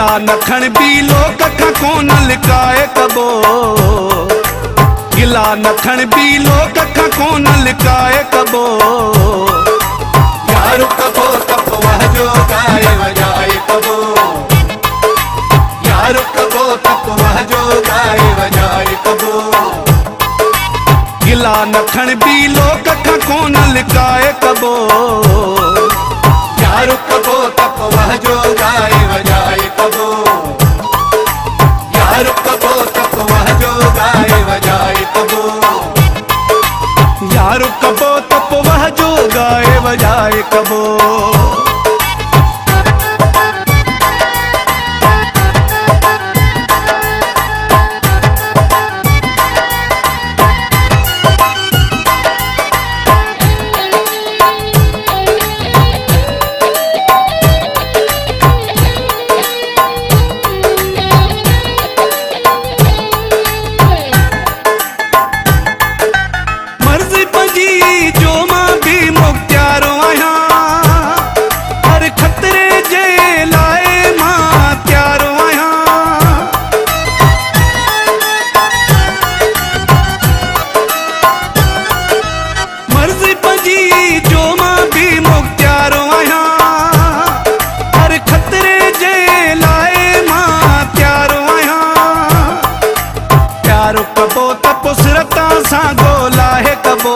गिला नखण बीलो कखा कोन लिकाए कबो, गिला नखण बीलो कखा कोन लिकाए कबो। यारो कबो तप वह जो गाए वजाए कबो, यारो कबो तप वह जो गाए वजाए कबो। गिला नखण बीलो कखा कोन लिकाए कबो, यारो कबो तप वह जो गाए वजाए कबो, यारो कबो तप वह जो गाए वजाए कबो। यारो कबो तप वह जो गाए वजाए कबो। कबो तप सिरता सां गोलाहे कबो,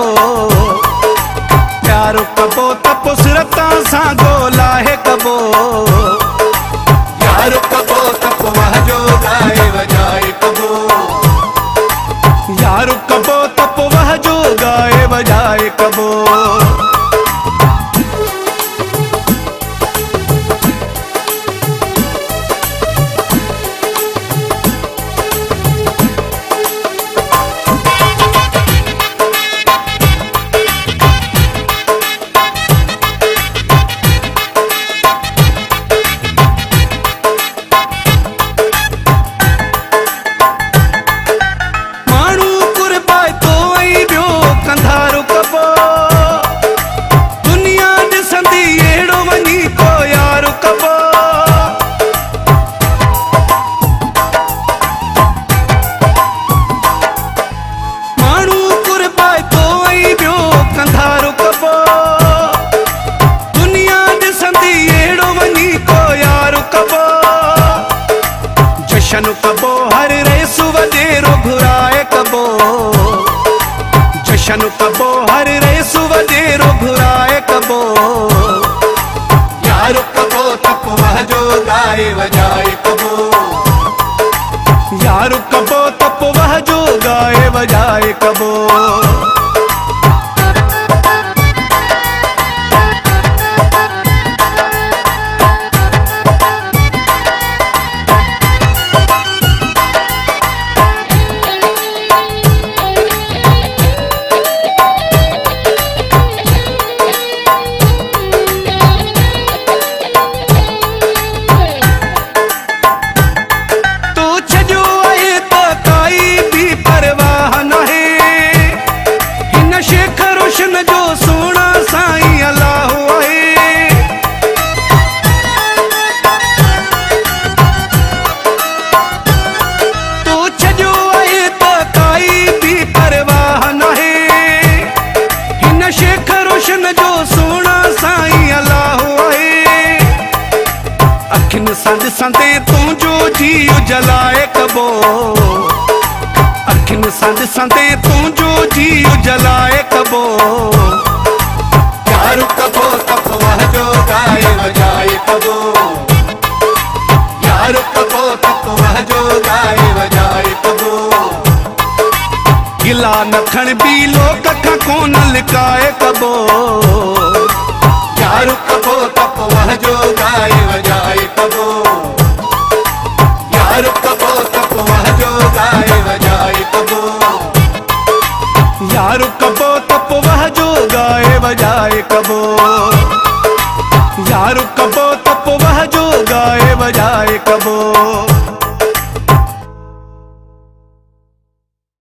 प्यारो कबो तप सिरता सां गोलाहे कबो। यारो कबो तप वह जो गाए वजाए कबो, यारो कबो तप वह जो गाए वजाए कबो। जशन कबो हर रेसु वडेरो घुराए कबो, जशन कबो हर रेसु वडेरो घुराए कबो। यारो कबो तप वह जो गाए वजाए कबो, यारो कबो तप वह जो गाए वजाए कबो। अखिन संद संदे तू जो जीव जलाए कबो, अखिन संद संदे तू जो जीव जलाए कबो। यारो कबो तप वह जो गाए वजाए कबो, यारो कबो तप वह जो गाए वजाए कबो। गिला नखण बीलो कखा कोन लिकाए कबो, यारो कबो तप वह जो गाए वजाए कबो, यारो कबो तप वह जो गाए वजाए कबो। यारो कबो तप वह जो गाए वजाए कबो, यारो कबो तप वह जो गाए वजाए कबो।